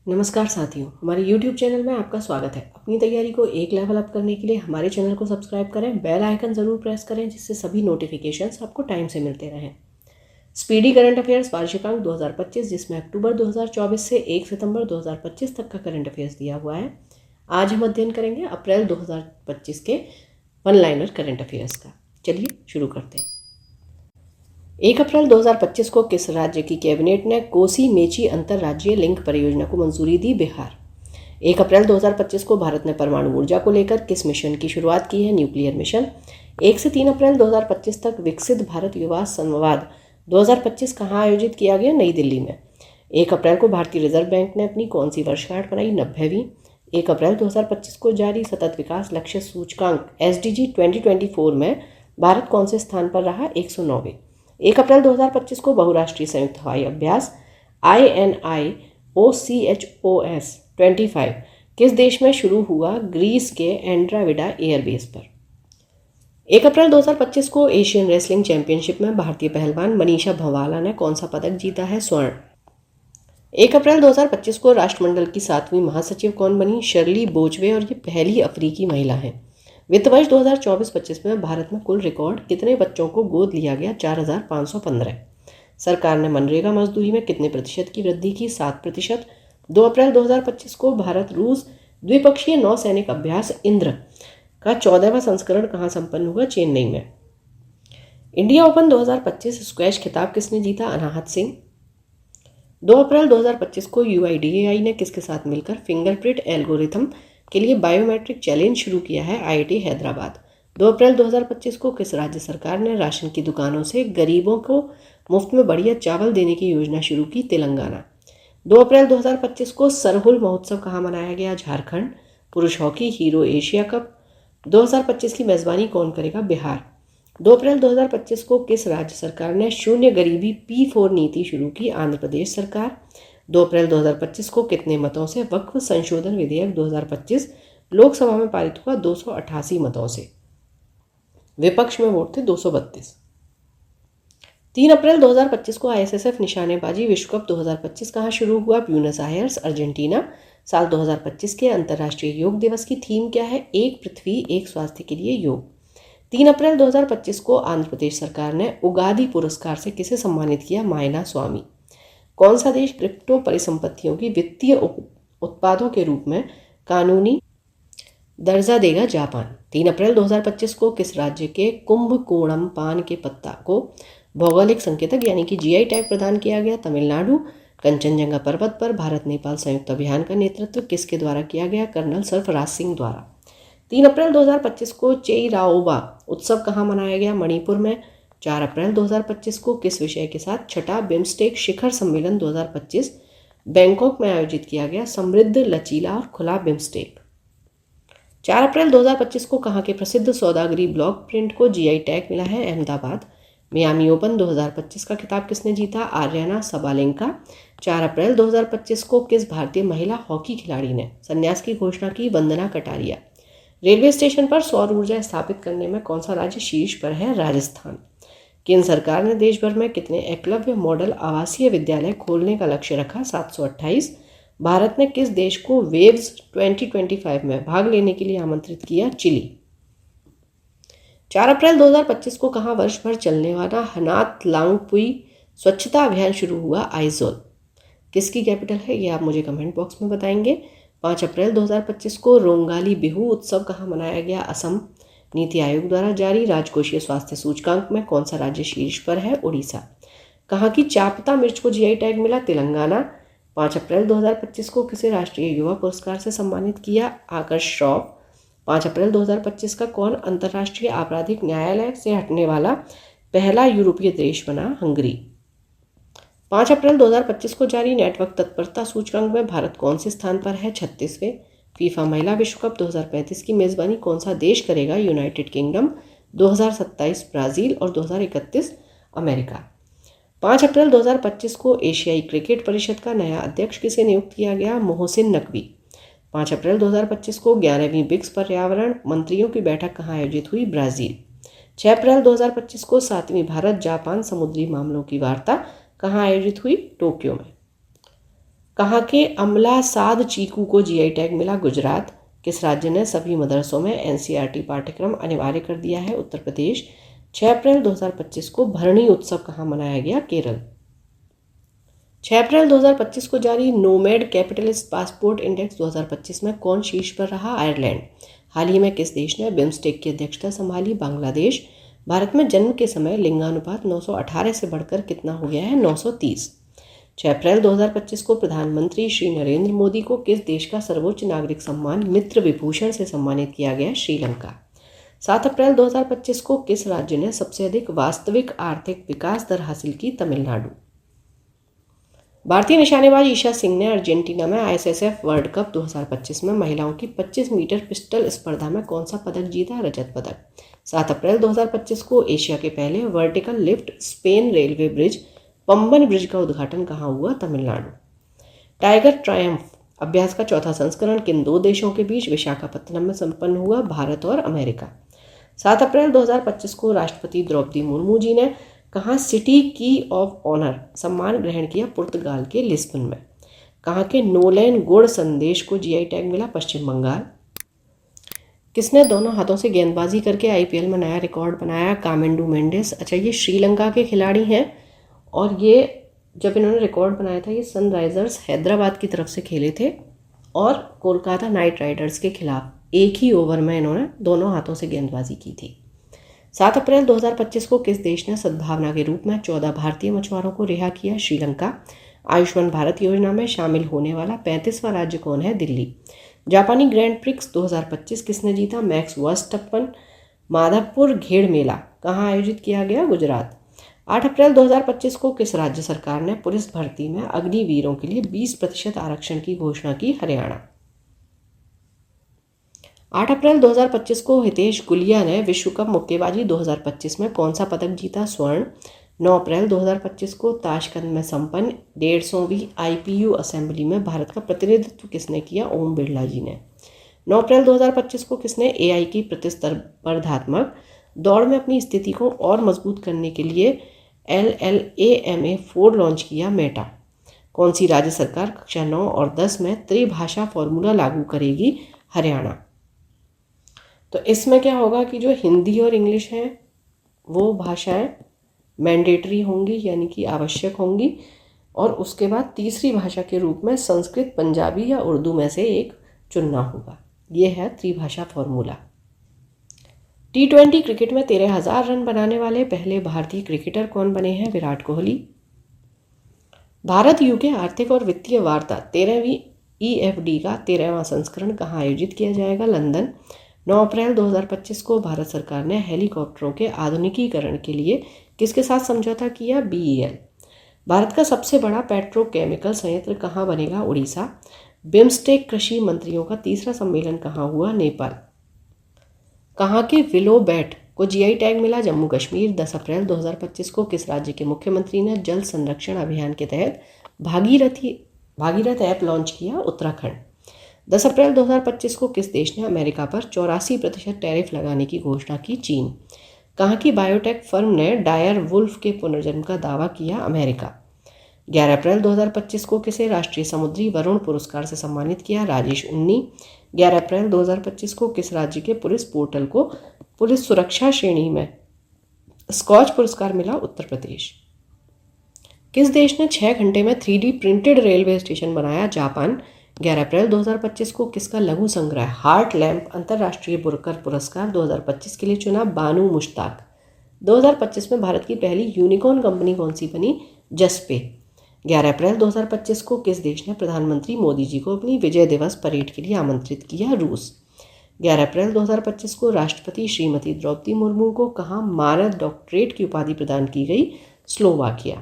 नमस्कार साथियों, हमारे YouTube चैनल में आपका स्वागत है। अपनी तैयारी को एक लेवल अप करने के लिए हमारे चैनल को सब्सक्राइब करें, बेल आइकन ज़रूर प्रेस करें जिससे सभी नोटिफिकेशंस आपको टाइम से मिलते रहें। स्पीडी करंट अफेयर्स वार्षिकांक 2025 जिसमें अक्टूबर 2024 से 1 सितंबर 2025 तक का करंट अफेयर्स दिया हुआ है। आज हम अध्ययन करेंगे अप्रैल 2025 के वन लाइनर करंट अफेयर्स का। चलिए शुरू करते हैं। 1 अप्रैल 2025 को किस राज्य की कैबिनेट ने कोसी मेची अंतरराज्यीय लिंक परियोजना को मंजूरी दी? बिहार। 1 अप्रैल 2025 को भारत ने परमाणु ऊर्जा को लेकर किस मिशन की शुरुआत की है? Nuclear mission. 1 से 3 अप्रैल 2025 तक विकसित भारत युवा संवाद 2025 कहाँ आयोजित किया गया? नई दिल्ली में। 1 अप्रैल को भारतीय रिजर्व बैंक ने अपनी कौन सी वर्षगांठ मनाई? 90वीं। 1 अप्रैल 2025 को जारी सतत विकास लक्ष्य सूचकांक SDG 2024 में भारत कौन से स्थान पर रहा? 109वें। 1 अप्रैल 2025 को बहुराष्ट्रीय संयुक्त हवाई अभ्यास INIOCHOS 25 किस देश में शुरू हुआ? ग्रीस के एंड्राविडा एयरबेस पर। 1 अप्रैल 2025 को एशियन रेसलिंग चैंपियनशिप में भारतीय पहलवान मनीषा भंवाला ने कौन सा पदक जीता है? स्वर्ण। 1 अप्रैल 2025 को राष्ट्रमंडल की 7वीं महासचिव कौन बनी? शर्ली बोजवे, और ये पहली अफ्रीकी महिला है। वित्त वर्ष 2024-25 में भारत में कुल रिकॉर्ड कितने बच्चों को गोद लिया गया? 4515। सरकार ने मनरेगा मजदूरी में कितने प्रतिशत की वृद्धि की? 7%। 2 अप्रैल 2025 को भारत रूस द्विपक्षीय नौसैनिक अभ्यास इंद्र का 14वां संस्करण कहाँ संपन्न हुआ? चेन्नई में। इंडिया ओपन 2025 स्क्वैश खिताब किसने जीता? अनाहत सिंह। 2 अप्रैल 2025 को UIDAI ने किसके साथ मिलकर फिंगरप्रिंट एल्गोरिथम के लिए बायोमेट्रिक चैलेंज शुरू किया है? IIT हैदराबाद। 2 अप्रैल 2025 को किस राज्य सरकार ने राशन की दुकानों से गरीबों को मुफ्त में बढ़िया चावल देने की योजना शुरू की? तेलंगाना। 2 अप्रैल 2025 को सरहुल महोत्सव कहाँ मनाया गया? झारखंड। पुरुष हॉकी हीरो एशिया कप 2025 की मेजबानी कौन करेगा? बिहार। 2 अप्रैल 2025 को किस राज्य सरकार ने शून्य गरीबी P4 नीति शुरू की? आंध्र प्रदेश सरकार। 2 अप्रैल 2025 को कितने मतों से वक्फ संशोधन विधेयक 2025 लोकसभा में पारित हुआ? 288 मतों से। विपक्ष में वोट थे 232। 3 अप्रैल 2025 को ISSF निशानेबाजी विश्व कप 2025 कहाँ शुरू हुआ? Buenos Aires, Argentina. साल 2025 के अंतर्राष्ट्रीय योग दिवस की थीम क्या है? एक पृथ्वी एक स्वास्थ्य के लिए योग। 3 अप्रैल 2025 को आंध्र प्रदेश सरकार ने उगादी पुरस्कार से किसे सम्मानित किया? मायना स्वामी। कौन सा देश क्रिप्टो परिसंपत्तियों की वित्तीय उत्पादों के रूप में कानूनी दर्जा देगा? जापान। 3 अप्रैल 2025 को किस राज्य के कुंभकोणम पान के पत्ता को भौगोलिक संकेतक यानी कि GI टैग प्रदान किया गया? तमिलनाडु। कंचनजंगा पर्वत पर भारत नेपाल संयुक्त अभियान का नेतृत्व किसके द्वारा किया गया? कर्नल सरफराज सिंह द्वारा। 3 अप्रैल 2025 को चेइराओबा उत्सव कहाँ मनाया गया? मणिपुर में। 4 अप्रैल 2025 को किस विषय के साथ छठा बिम्स्टेक शिखर सम्मेलन 2025 बैंकॉक में आयोजित किया गया? समृद्ध, लचीला और खुला बिम्स्टेक। 4 अप्रैल 2025 को कहाँ के प्रसिद्ध सौदागरी ब्लॉक प्रिंट को GI टैग मिला है? अहमदाबाद। मियामी ओपन 2025 का खिताब किसने जीता? Aryna Sabalenka. 4 अप्रैल 2025 को किस भारतीय महिला हॉकी खिलाड़ी ने संन्यास की घोषणा की? वंदना कटारिया। रेलवे स्टेशन पर सौर ऊर्जा स्थापित करने में कौन सा राज्य शीर्ष पर है? राजस्थान। केंद्र सरकार ने देश भर में कितने एकलव्य मॉडल आवासीय विद्यालय खोलने का लक्ष्य रखा? 728। भारत ने किस देश को वेव्स 2025 में भाग लेने के लिए आमंत्रित किया? चिली। 4 अप्रैल 2025 को कहाँ वर्ष भर चलने वाला हनात लांगपुई स्वच्छता अभियान शुरू हुआ? आइजोल। किसकी कैपिटल है ये आप मुझे कमेंट बॉक्स में बताएंगे। 5 अप्रैल 2025 को रोंगाली बिहू उत्सव कहाँ मनाया गया? असम। नीति आयोग द्वारा जारी राजकोषीय स्वास्थ्य सूचकांक में कौन सा राज्य शीर्ष पर है? उड़ीसा। कहाँ की चापता मिर्च को GI टैग मिला? तेलंगाना। 5 अप्रैल 2025 को किसे राष्ट्रीय युवा पुरस्कार से सम्मानित किया? आकर्ष श्रॉफ। 5 अप्रैल 2025 का कौन अंतर्राष्ट्रीय आपराधिक न्यायालय से हटने वाला पहला यूरोपीय देश बना? हंगरी। 5 अप्रैल 2025 को जारी नेटवर्क तत्परता सूचकांक में भारत कौन से स्थान पर है? 36वें। फीफा महिला विश्व कप 2035 की मेजबानी कौन सा देश करेगा? United kingdom. 2027 ब्राजील और 2031 अमेरिका। 5 अप्रैल 2025 को एशियाई क्रिकेट परिषद का नया अध्यक्ष किसे नियुक्त किया गया? मोहसिन नकवी। 5 अप्रैल 2025 को 11वीं ब्रिक्स पर्यावरण मंत्रियों की बैठक कहाँ आयोजित हुई? ब्राजील। 6 अप्रैल 2025 को 7वीं भारत जापान समुद्री मामलों की वार्ता कहाँ आयोजित हुई? टोक्यो में। कहाँ के अमला साद चीकू को जीआई टैग मिला? गुजरात। किस राज्य ने सभी मदरसों में एनसीईआरटी पाठ्यक्रम अनिवार्य कर दिया है? उत्तर प्रदेश। 6 अप्रैल 2025 को भरणी उत्सव कहाँ मनाया गया? केरल। 6 अप्रैल 2025 को जारी नोमैड कैपिटलिस्ट पासपोर्ट इंडेक्स 2025 में कौन शीर्ष पर रहा? आयरलैंड। हाल ही में किस देश ने बिम्स्टेक की अध्यक्षता संभाली? बांग्लादेश। भारत में जन्म के समय लिंगानुपात 918 से बढ़कर कितना हो गया है? 930। 6 अप्रैल 2025 को प्रधानमंत्री श्री नरेंद्र मोदी को किस देश का सर्वोच्च नागरिक सम्मान मित्र विभूषण से सम्मानित किया गया? श्रीलंका। 7 अप्रैल 2025 को किस राज्य ने सबसे अधिक वास्तविक आर्थिक विकास दर हासिल की? तमिलनाडु। भारतीय निशानेबाज ईशा सिंह ने अर्जेंटीना में आईएसएसएफ वर्ल्ड कप 2025 में महिलाओं की 25 मीटर पिस्टल स्पर्धा में कौन सा पदक जीता? रजत पदक। 7 अप्रैल 2025 को एशिया के पहले vertical lift Spain railway bridge Pamban bridge का उद्घाटन कहाँ हुआ? तमिलनाडु। टाइगर ट्रायम्फ अभ्यास का चौथा संस्करण किन दो देशों के बीच विशाखापत्तनम में संपन्न हुआ? भारत और अमेरिका। 7 अप्रैल 2025 को राष्ट्रपति द्रौपदी मुर्मू जी ने कहाँ सिटी की ऑफ ऑनर सम्मान ग्रहण किया? पुर्तगाल के लिस्बन में। कहाँ के नोलैन गुड़ संदेश को जीआई टैग मिला? पश्चिम बंगाल। किसने दोनों हाथों से गेंदबाजी करके आईपीएल में नया रिकॉर्ड बनाया? कामेंडू मेंडिस। अच्छा, ये श्रीलंका के खिलाड़ी हैं और ये जब इन्होंने रिकॉर्ड बनाया था ये सनराइजर्स हैदराबाद की तरफ से खेले थे और कोलकाता नाइट राइडर्स के खिलाफ एक ही ओवर में इन्होंने दोनों हाथों से गेंदबाजी की थी। 7 अप्रैल 2025 को किस देश ने सद्भावना के रूप में 14 भारतीय मछुआरों को रिहा किया? श्रीलंका। आयुष्मान भारत योजना में शामिल होने वाला 35वां राज्य कौन है? दिल्ली। जापानी ग्रैंड प्रिक्स 2025 किसने जीता? मैक्स वर्स्टप्पन। माधवपुर घेड़ मेला कहाँ आयोजित किया गया? गुजरात। 8 अप्रैल 2025 को किस राज्य सरकार ने पुलिस भर्ती में अग्निवीरों के लिए 20% आरक्षण की घोषणा की? हरियाणा। 8 अप्रैल 2025 को हितेश गुलिया ने विश्व कप मुक्केबाजी 2025 में कौन सा पदक जीता? स्वर्ण। 9 अप्रैल 2025 को ताशकंद में संपन्न 150वीं आईपीयू असेंबली में भारत का प्रतिनिधित्व किसने किया? ओम बिरला जी ने। 9 अप्रैल 2025 को किसने एआई की प्रतिस्पर्धात्मक दौड़ में अपनी स्थिति को और मजबूत करने के लिए LLAMA4 लॉन्च किया? मेटा। कौन सी राज्य सरकार कक्षा 9 और 10 में त्रिभाषा फॉर्मूला लागू करेगी? हरियाणा। तो इसमें क्या होगा कि जो हिंदी और इंग्लिश हैं वो भाषाएं मैंडेटरी होंगी यानी कि आवश्यक होंगी और उसके बाद तीसरी भाषा के रूप में संस्कृत, पंजाबी या उर्दू में से एक चुनना होगा। ये है त्रिभाषा फॉर्मूला। T20 क्रिकेट में 13,000 रन बनाने वाले पहले भारतीय क्रिकेटर कौन बने हैं? विराट कोहली। भारत यूके आर्थिक और वित्तीय वार्ता 13वीं EFD का 13वां संस्करण कहाँ आयोजित किया जाएगा? लंदन। 9 अप्रैल 2025 को भारत सरकार ने हेलीकॉप्टरों के आधुनिकीकरण के लिए किसके साथ समझौता किया? BEL। भारत का सबसे बड़ा पेट्रोकेमिकल संयंत्र कहाँ बनेगा? उड़ीसा। बिम्स्टेक कृषि मंत्रियों का तीसरा सम्मेलन कहाँ हुआ? नेपाल। कहाँ के विलो बैट को जीआई टैग मिला? जम्मू कश्मीर। 10 अप्रैल 2025 को किस राज्य के मुख्यमंत्री ने जल संरक्षण अभियान के तहत भागीरथ ऐप लॉन्च किया? उत्तराखंड। 10 अप्रैल 2025 को किस देश ने अमेरिका पर 84% टैरिफ लगाने की घोषणा की? चीन। कहाँ की बायोटेक फर्म ने डायर वुल्फ के पुनर्जन्म का दावा किया? अमेरिका। 11 अप्रैल 2025 को किसे राष्ट्रीय समुद्री वरुण पुरस्कार से सम्मानित किया? राजेश उन्नी। 11 अप्रैल 2025 को किस राज्य के पुलिस पोर्टल को पुलिस सुरक्षा श्रेणी में स्कॉच पुरस्कार मिला? उत्तर प्रदेश। किस देश ने 6 घंटे में 3D प्रिंटेड रेलवे स्टेशन बनाया? जापान। 11 अप्रैल 2025 को किसका लघु संग्रह हार्ट लैम्प अंतर्राष्ट्रीय बुरकर पुरस्कार 2025 के लिए चुना? बानू मुश्ताक। 2025 में भारत की पहली यूनिकॉर्न कंपनी कौन सी बनी? जसपे। 11 अप्रैल 2025 को किस देश ने प्रधानमंत्री मोदी जी को अपनी विजय दिवस परेड के लिए आमंत्रित किया? रूस। 11 अप्रैल 2025 को राष्ट्रपति श्रीमती द्रौपदी मुर्मू को कहाँ मानद डॉक्टरेट की उपाधि प्रदान की गई? स्लोवाकिया।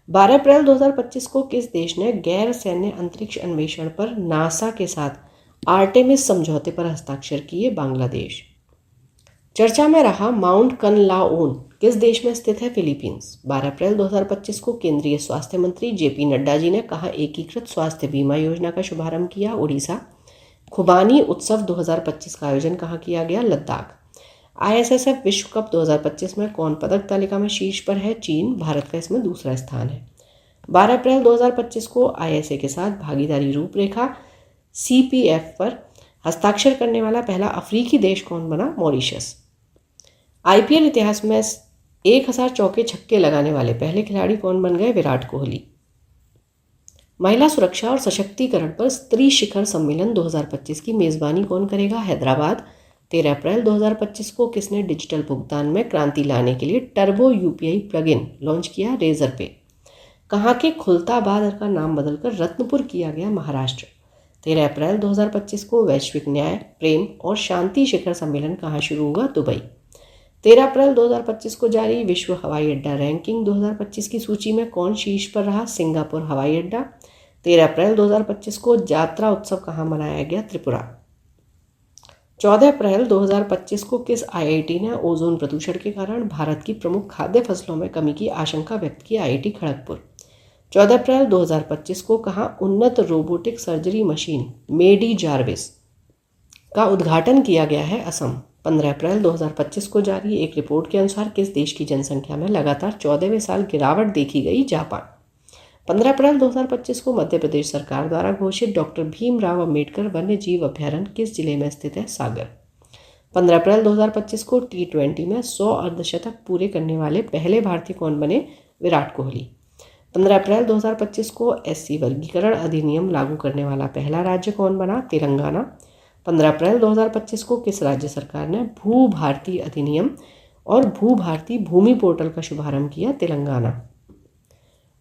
12 अप्रैल 2025 को किस देश ने गैर सैन्य अंतरिक्ष अन्वेषण पर नासा के साथ आर्टेमिस समझौते पर हस्ताक्षर किए? बांग्लादेश। चर्चा में रहा माउंट कनलाओन किस देश में स्थित है? फिलीपींस। 12 अप्रैल 2025 को केंद्रीय स्वास्थ्य मंत्री जेपी नड्डा जी ने कहा एकीकृत स्वास्थ्य बीमा योजना का शुभारंभ किया? उड़ीसा। खुबानी उत्सव 2025 का आयोजन कहाँ किया गया? लद्दाख। ISSF विश्व कप 2025 में कौन पदक तालिका में शीर्ष पर है? चीन। भारत का इसमें दूसरा स्थान है। 12 अप्रैल 2025 को आईएसए के साथ भागीदारी रूपरेखा CPF पर हस्ताक्षर करने वाला पहला अफ्रीकी देश कौन बना? मॉरिशस। IPL इतिहास में 1000 चौके छक्के लगाने वाले पहले खिलाड़ी कौन बन गए? विराट कोहली। महिला सुरक्षा और सशक्तिकरण पर स्त्री शिखर सम्मेलन 2025 की मेजबानी कौन करेगा? हैदराबाद। 13 अप्रैल 2025 को किसने डिजिटल भुगतान में क्रांति लाने के लिए टर्बो UPI प्लगइन लॉन्च किया? रेजर पे। कहाँ के खुलताबाद का नाम बदलकर रत्नपुर किया गया? महाराष्ट्र। 13 अप्रैल 2025 को वैश्विक न्याय, प्रेम और शांति शिखर सम्मेलन कहाँ शुरू हुआ? दुबई। 13 अप्रैल 2025 को जारी विश्व हवाई अड्डा रैंकिंग 2025 की सूची में कौन शीर्ष पर रहा? सिंगापुर हवाई अड्डा। 13 अप्रैल 2025 को जात्रा उत्सव कहाँ मनाया गया? त्रिपुरा। 14 अप्रैल 2025 को किस IIT ने ओजोन प्रदूषण के कारण भारत की प्रमुख खाद्य फसलों में कमी की आशंका व्यक्त की? IIT खड़गपुर। 14 अप्रैल 2025 को कहाँ उन्नत रोबोटिक सर्जरी मशीन मेडी जार्विस का उद्घाटन किया गया है? असम। 15 अप्रैल 2025 को जारी एक रिपोर्ट के अनुसार किस देश की जनसंख्या में लगातार 14वें साल गिरावट देखी गई? जापान। 15 अप्रैल 2025 को मध्य प्रदेश सरकार द्वारा घोषित डॉक्टर भीमराव अंबेडकर वन्य जीव अभ्यारण्य किस जिले में स्थित है? सागर। 15 अप्रैल 2025 को T20 में 100 अर्धशतक पूरे करने वाले पहले भारतीय कौन बने? विराट कोहली। 15 अप्रैल 2025 को SC वर्गीकरण अधिनियम लागू करने वाला पहला राज्य कौन बना? तेलंगाना। 15 अप्रैल 2025 को किस राज्य सरकार ने भू भारती अधिनियम और भू भारती भूमि पोर्टल का शुभारंभ किया? Telangana.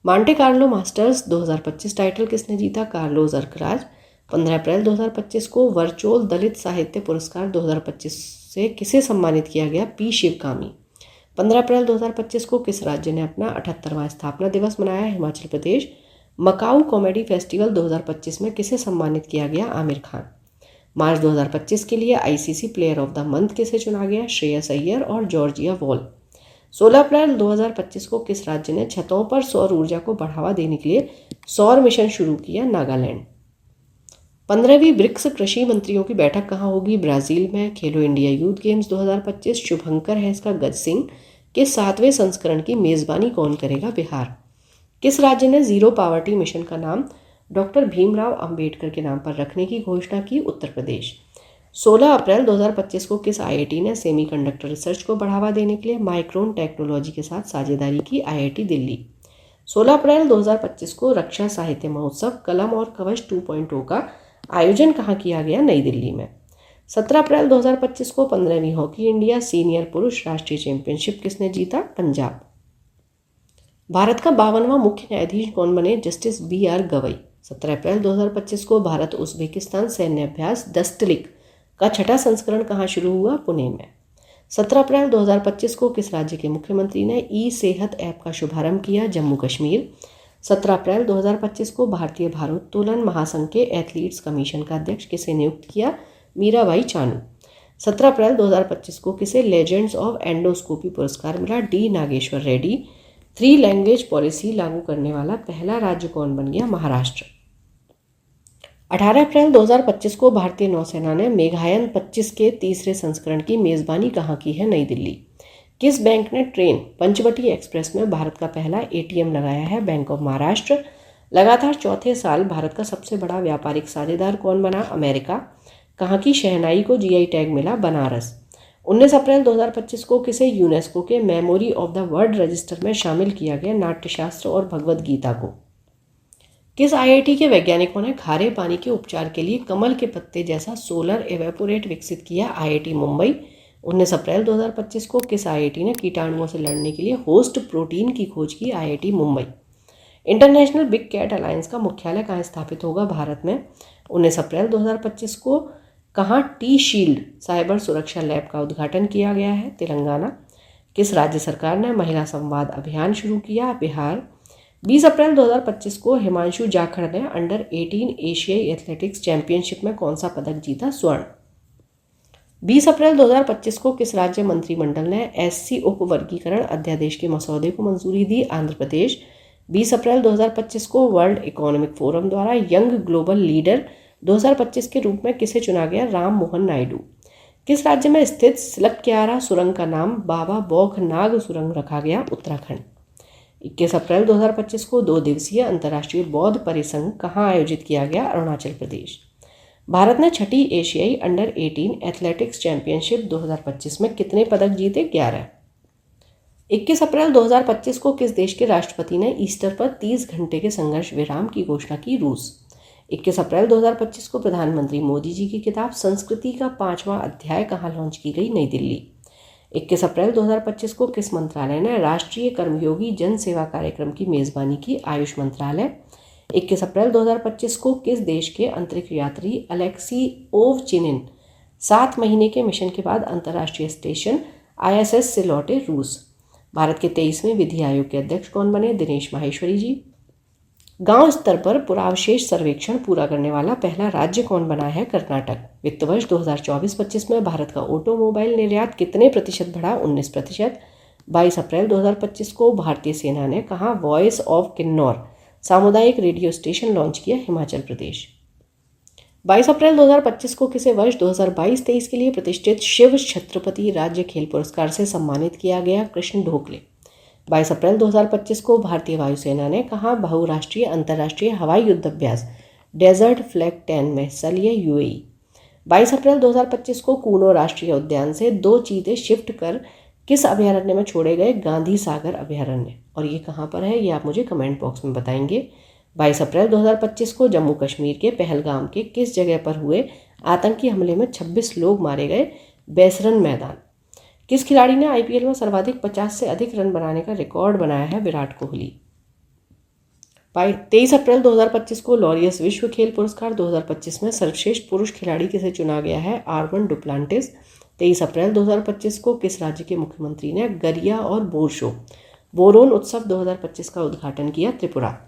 Monte Carlo masters 2025 title किसने जीता? Carlos Alcaraz. 15 अप्रैल 2025 को वर्चुअल दलित साहित्य पुरस्कार 2025 से किसे सम्मानित किया गया? P शिवकामी। 15 अप्रैल 2025 को किस राज्य ने अपना 78वां स्थापना दिवस मनाया? हिमाचल प्रदेश। मकाऊ कॉमेडी फेस्टिवल 2025 में किसे सम्मानित किया गया? आमिर खान। मार्च 2025 के लिए ICC player of the month किसे चुना गया? श्रेयस अय्यर और जॉर्जिया वॉल। 16 अप्रैल 2025 को किस राज्य ने छतों पर सौर ऊर्जा को बढ़ावा देने के लिए सौर मिशन शुरू किया? नागालैंड। 15वीं ब्रिक्स कृषि मंत्रियों की बैठक कहाँ होगी? ब्राजील में। खेलो इंडिया यूथ गेम्स 2025 शुभंकर है इसका गज सिंह के 7वें संस्करण की मेजबानी कौन करेगा? बिहार। किस राज्य ने जीरो पावर्टी मिशन का नाम डॉक्टर भीमराव अंबेडकर के नाम पर रखने की घोषणा की? उत्तर प्रदेश। 16 अप्रैल 2025 को किस IIT ने सेमीकंडक्टर रिसर्च को बढ़ावा देने के लिए माइक्रोन टेक्नोलॉजी के साथ साझेदारी की? IIT दिल्ली। 16 अप्रैल 2025 को रक्षा साहित्य महोत्सव कलम और कवच 2.0 का आयोजन कहाँ किया गया? नई दिल्ली में। 17 अप्रैल 2025 को 15वीं हॉकी इंडिया सीनियर पुरुष राष्ट्रीय चैंपियनशिप किसने जीता? पंजाब। भारत का 52वां मुख्य न्यायाधीश कौन बने? Justice BR Gavai. 17 अप्रैल 2025 को भारत उज्बेकिस्तान सैन्य अभ्यास दस्तलिक का 6ठा संस्करण कहाँ शुरू हुआ? पुणे में। 17 अप्रैल 2025 को किस राज्य के मुख्यमंत्री ने ई-सेहत ऐप का शुभारंभ किया? जम्मू कश्मीर। 17 अप्रैल 2025 को भारतीय भारोत्तोलन महासंघ के एथलीट्स कमीशन का अध्यक्ष किसे नियुक्त किया? मीराबाई चानू। 17 अप्रैल 2025 को किसे लेजेंड्स ऑफ एंडोस्कोपी पुरस्कार मिला? D Nageshwar Reddy. 3 language policy लागू करने वाला पहला राज्य कौन बन गया? महाराष्ट्र। 18 अप्रैल 2025 को भारतीय नौसेना ने मेघायन 25 के तीसरे संस्करण की मेजबानी कहाँ की है? नई दिल्ली। किस बैंक ने ट्रेन पंचवटी एक्सप्रेस में भारत का पहला ATM लगाया है? Bank of Maharashtra. लगातार चौथे साल भारत का सबसे बड़ा व्यापारिक साझेदार कौन बना? अमेरिका। कहाँ की शहनाई को GI टैग मिला? बनारस। 19 अप्रैल 2025 को किसे यूनेस्को के memory of the world register में शामिल किया गया? नाट्यशास्त्र और भगवद गीता को। किस IIT के वैज्ञानिकों ने खारे पानी के उपचार के लिए कमल के पत्ते जैसा सोलर एवेपोरेट विकसित किया? IIT मुंबई। 19 अप्रैल 2025 को किस IIT ने कीटाणुओं से लड़ने के लिए होस्ट प्रोटीन की खोज की? IIT Mumbai. International big cat alliance का मुख्यालय कहाँ स्थापित होगा? भारत में। 19 अप्रैल 2025 को कहाँ T-शील्ड साइबर सुरक्षा लैब का उद्घाटन किया गया है? तेलंगाना। किस राज्य सरकार ने महिला संवाद अभियान शुरू किया? बिहार। 20 अप्रैल 2025 को हिमांशु जाखड़ ने अंडर 18 एशियाई एथलेटिक्स चैंपियनशिप में कौन सा पदक जीता? स्वर्ण। 20 अप्रैल 2025 को किस राज्य मंत्रिमंडल ने SC उप वर्गीकरण अध्यादेश के मसौदे को मंजूरी दी? आंध्र प्रदेश। 20 अप्रैल 2025 को वर्ल्ड इकोनॉमिक फोरम द्वारा यंग ग्लोबल लीडर 2025 के रूप में किसे चुना गया? राम मोहन नायडू। किस राज्य में स्थित सिलक्यारा सुरंग का नाम बाबा बौखनाग सुरंग रखा गया? उत्तराखंड। 21 अप्रैल 2025 को 2 दिवसीय अंतर्राष्ट्रीय बौद्ध परिसंघ कहाँ आयोजित किया गया? अरुणाचल प्रदेश। भारत ने छठी एशियाई अंडर 18 एथलेटिक्स चैंपियनशिप 2025 में कितने पदक जीते? 11। 21 अप्रैल 2025 को किस देश के राष्ट्रपति ने ईस्टर पर 30 घंटे के संघर्ष विराम की घोषणा की? रूस। 21 अप्रैल 2025 को प्रधानमंत्री मोदी जी की किताब संस्कृति का 5वां अध्याय कहाँ लॉन्च की गई? नई दिल्ली। 21 अप्रैल 2025 को किस मंत्रालय ने राष्ट्रीय कर्मयोगी जन सेवा कार्यक्रम की मेजबानी की? आयुष मंत्रालय। 21 अप्रैल 2025 को किस देश के अंतरिक्ष यात्री अलेक्सी ओवचिनिन 7 महीने के मिशन के बाद अंतर्राष्ट्रीय स्टेशन ISS से लौटे? रूस। भारत के 23वें विधि आयोग के अध्यक्ष कौन बने? दिनेश माहेश्वरी जी। गांव स्तर पर पुरावशेष सर्वेक्षण पूरा करने वाला पहला राज्य कौन बना है? कर्नाटक। वित्त वर्ष 2024-25 में भारत का ऑटोमोबाइल निर्यात कितने प्रतिशत बढ़ा? 19%। 22 अप्रैल 2025 को भारतीय सेना ने कहाँ वॉइस ऑफ किन्नौर सामुदायिक रेडियो स्टेशन लॉन्च किया? हिमाचल प्रदेश। 22 अप्रैल 2025 को किसे वर्ष 2022-23 के लिए प्रतिष्ठित शिव छत्रपति राज्य खेल पुरस्कार से सम्मानित किया गया? कृष्ण ढोकले। 22 अप्रैल 2025 को भारतीय वायुसेना ने कहाँ बहुराष्ट्रीय अंतर्राष्ट्रीय हवाई युद्ध अभ्यास डेजर्ट फ्लैग 10 में हिस्सा लिया? UAE। 22 अप्रैल 2025 को कूनो राष्ट्रीय उद्यान से 2 चीते शिफ्ट कर किस अभयारण्य में छोड़े गए? गांधी सागर अभयारण्य। और ये कहाँ पर है ये आप मुझे कमेंट बॉक्स में बताएंगे। 22 अप्रैल 2025 को जम्मू कश्मीर के पहलगाम के किस जगह पर हुए आतंकी हमले में 26 लोग मारे गए? बैसरन मैदान। किस खिलाड़ी ने IPL में सर्वाधिक 50 से अधिक रन बनाने का रिकॉर्ड बनाया है? विराट कोहली। 23 अप्रैल 2025 को लॉरियस विश्व खेल पुरस्कार 2025 में सर्वश्रेष्ठ पुरुष खिलाड़ी किसे चुना गया है? आर्मन डुप्लांटिस। 23 अप्रैल 2025 को किस राज्य के मुख्यमंत्री ने गरिया और बोरशो बोरोन उत्सव 2025 का उद्घाटन किया? त्रिपुरा।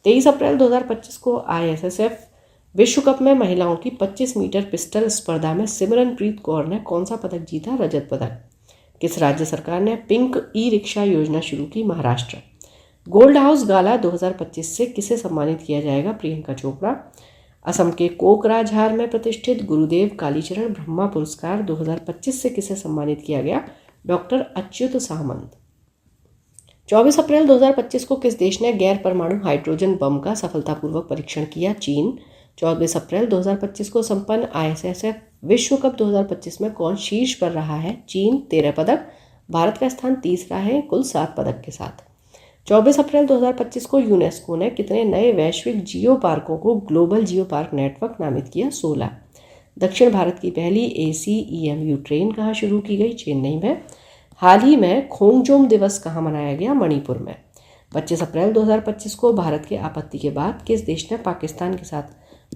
23 अप्रैल 2025 को ISSF विश्व कप में महिलाओं की 25 मीटर पिस्टल स्पर्धा में सिमरनप्रीत कौर ने कौन सा पदक जीता? रजत पदक। किस राज्य सरकार ने पिंक ई-रिक्शा योजना शुरू की? महाराष्ट्र। गोल्ड हाउस गाला 2025 से किसे सम्मानित किया जाएगा? प्रियंका चोपड़ा। असम के कोकराझार में प्रतिष्ठित गुरुदेव कालीचरण ब्रह्मा पुरस्कार 2025 से किसे सम्मानित किया गया? डॉक्टर अच्युत सामंत। 24 अप्रैल 2025 को किस देश ने गैर परमाणु हाइड्रोजन बम का सफलतापूर्वक परीक्षण किया? चीन। 24 अप्रैल 2025 को संपन्न ISSF विश्व कप 2025 में कौन शीर्ष पर रहा है? चीन 13 पदक। भारत का स्थान तीसरा है कुल 7 पदक के साथ। 24 अप्रैल 2025 को यूनेस्को ने कितने नए वैश्विक जियो पार्कों को ग्लोबल जियो पार्क नेटवर्क नामित किया? 16। दक्षिण भारत की पहली ACEMU ट्रेन कहाँ शुरू की गई? चेन्नई में। हाल ही में खोंगजोम दिवस कहाँ मनाया गया? मणिपुर में। 25 अप्रैल 2025 को भारत के आपत्ति के बाद किस देश ने पाकिस्तान के साथ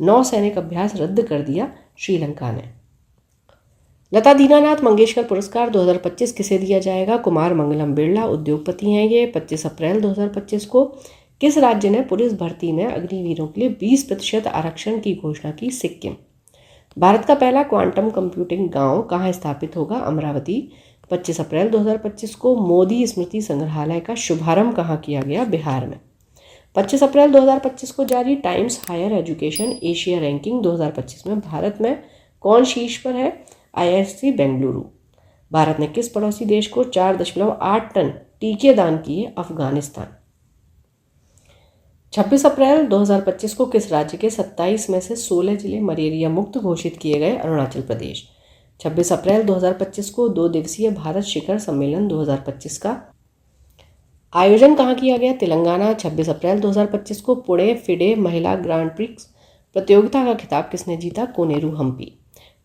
नौसैनिक अभ्यास रद्द कर दिया? श्रीलंका ने। लता दीनानाथ मंगेशकर पुरस्कार 2025 किसे दिया जाएगा? कुमार मंगलम बिरला उद्योगपति हैं ये। 25 अप्रैल 2025 को किस राज्य ने पुलिस भर्ती में अग्निवीरों के लिए 20% आरक्षण की घोषणा की? सिक्किम। भारत का पहला क्वांटम कंप्यूटिंग गांव कहाँ स्थापित होगा? अमरावती। 25 अप्रैल 2025 को मोदी स्मृति संग्रहालय का शुभारंभ कहाँ किया गया? बिहार में। 25 अप्रैल 2025 को जारी Times Higher Education Asia ranking 2025 में भारत में कौन शीर्ष पर है? IISc बेंगलुरु। भारत ने किस पड़ोसी देश को 4.8 टन टीके दान किए? अफगानिस्तान। 26 अप्रैल 2025 को किस राज्य के 27 में से 16 जिले मलेरिया मुक्त घोषित किए गए? अरुणाचल प्रदेश। 26 अप्रैल 2025 को 2 दिवसीय भारत शिखर सम्मेलन 2025 का आयोजन कहाँ किया गया? तेलंगाना। 26 अप्रैल 2025 को पुणे फिडे महिला ग्रांड प्रिक्स प्रतियोगिता का खिताब किसने जीता? कोनेरू हम्पी।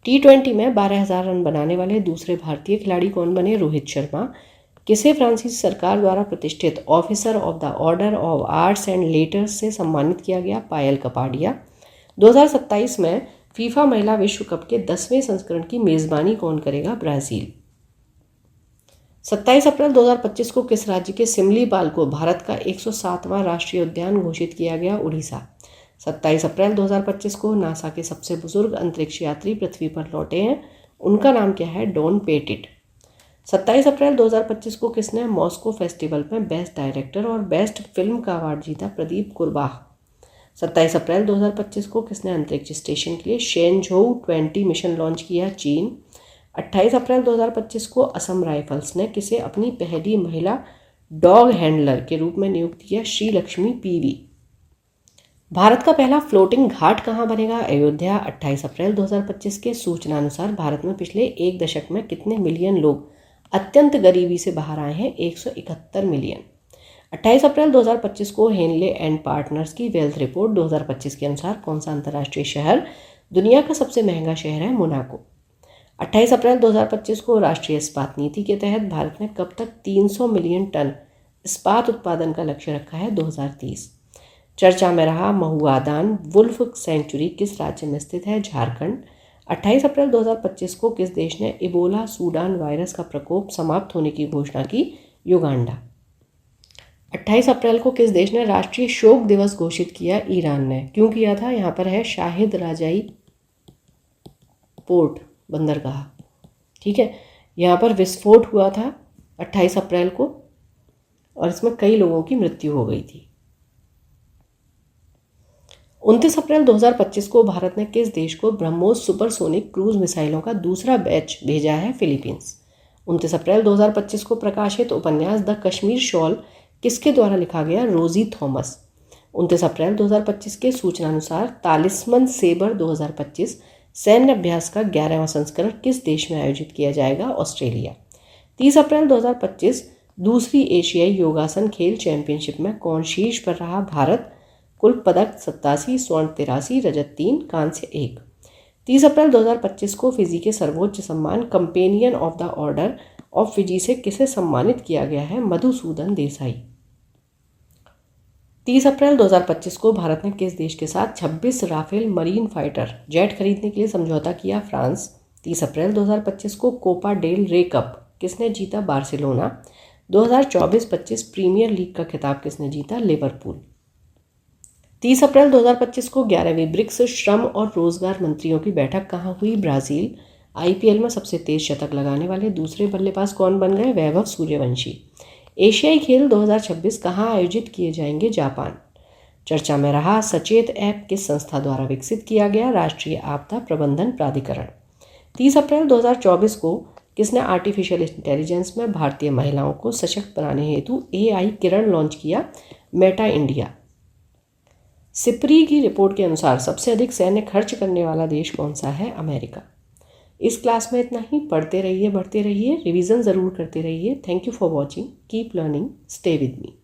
T20 में 12,000 रन बनाने वाले दूसरे भारतीय खिलाड़ी कौन बने? रोहित शर्मा। किसे फ्रांसीसी सरकार द्वारा प्रतिष्ठित officer of the order of arts and letters से सम्मानित किया गया? पायल कपाडिया। 2027 में फीफा महिला विश्व कप के 10वें संस्करण की मेजबानी कौन करेगा? ब्राजील। 27 अप्रैल 2025 को किस राज्य के सिमलीपाल को भारत का 107वां राष्ट्रीय उद्यान घोषित किया गया? उड़ीसा। 27 अप्रैल 2025 को नासा के सबसे बुजुर्ग अंतरिक्ष यात्री पृथ्वी पर लौटे हैं, उनका नाम क्या है? Don petit. 27 अप्रैल 2025 को किसने मॉस्को फेस्टिवल में बेस्ट डायरेक्टर और बेस्ट फिल्म का अवार्ड जीता? प्रदीप कुरबाह। 27 अप्रैल 2025 को किसने अंतरिक्ष स्टेशन के लिए शेनझोउ 20 मिशन लॉन्च किया? चीन। 28 अप्रैल 2025 को असम राइफल्स ने किसे अपनी पहली महिला डॉग हैंडलर के रूप में नियुक्त किया श्री लक्ष्मी पीवी। भारत का पहला फ्लोटिंग घाट कहाँ बनेगा? अयोध्या। 28 अप्रैल 2025 के सूचना अनुसार भारत में पिछले एक दशक में कितने मिलियन लोग अत्यंत गरीबी से बाहर आए हैं? 171 मिलियन। 28 अप्रैल 2025 को हेनले एंड पार्टनर्स की वेल्थ रिपोर्ट 2025 के अनुसार कौन सा अंतर्राष्ट्रीय शहर दुनिया का सबसे महंगा शहर है? मोनाको। 28 अप्रैल 2025 को राष्ट्रीय इस्पात नीति के तहत भारत ने कब तक 300 मिलियन टन इस्पात उत्पादन का लक्ष्य रखा है? 2030। चर्चा में रहा महुआदान वुल्फ सेंचुरी किस राज्य में स्थित है? झारखंड। 28 अप्रैल 2025 को किस देश ने इबोला सूडान वायरस का प्रकोप समाप्त होने की घोषणा की? युगांडा। 28 अप्रैल को किस देश ने राष्ट्रीय शोक दिवस घोषित किया? ईरान ने। क्यों किया था? यहाँ पर है शाहिद राजाई पोर्ट बंदरगाह। ठीक है, यहाँ पर विस्फोट हुआ था 28 अप्रैल को और इसमें कई लोगों की मृत्यु हो गई थी। 29 अप्रैल 2025 को भारत ने किस देश को ब्रह्मोस सुपरसोनिक क्रूज मिसाइलों का दूसरा बैच भेजा है? फिलीपींस। 29 अप्रैल 2025 को प्रकाशित उपन्यास द कश्मीर शॉल किसके द्वारा लिखा गया? रोजी थॉमस। 29 अप्रैल 2025 के सूचनानुसार तालिस्मन सेबर 2025 सैन्य अभ्यास का 11वां संस्करण किस देश में आयोजित किया जाएगा? ऑस्ट्रेलिया। 30 अप्रैल 2025 दूसरी एशियाई योगासन खेल चैंपियनशिप में कौन शीर्ष पर रहा? भारत। कुल पदक 87, स्वर्ण 83, रजत 3, कांस्य 1। 30 अप्रैल 2025 को फिजी के सर्वोच्च सम्मान companion of the order of Fiji से किसे सम्मानित किया गया है? मधुसूदन देसाई। 30 अप्रैल 2025 को भारत ने किस देश के साथ 26 राफेल मरीन फाइटर जेट खरीदने के लिए समझौता किया? फ्रांस। 30 अप्रैल 2025 को कोपा डेल रे कप किसने जीता? बार्सिलोना। 2024-25 प्रीमियर लीग का खिताब किसने जीता? लिवरपूल। 30 अप्रैल 2025 को 11वीं ब्रिक्स श्रम और रोजगार मंत्रियों की बैठक कहाँ हुई? ब्राजील। आईपीएल में सबसे तेज शतक लगाने वाले दूसरे बल्लेबाज कौन बन गए? वैभव सूर्यवंशी। एशियाई खेल 2026 कहाँ आयोजित किए जाएंगे? जापान। चर्चा में रहा सचेत ऐप किस संस्था द्वारा विकसित किया गया? राष्ट्रीय आपदा प्रबंधन प्राधिकरण। 30 अप्रैल 2024 को किसने आर्टिफिशियल इंटेलिजेंस में भारतीय महिलाओं को सशक्त बनाने हेतु AI किरण लॉन्च किया? Meta India. सिप्री की रिपोर्ट के अनुसार सबसे अधिक सैन्य खर्च करने वाला देश कौन सा है? अमेरिका। इस क्लास में इतना ही। पढ़ते रहिए, बढ़ते रहिए, रिवीजन ज़रूर करते रहिए। Thank you for watching. Keep learning, stay with me.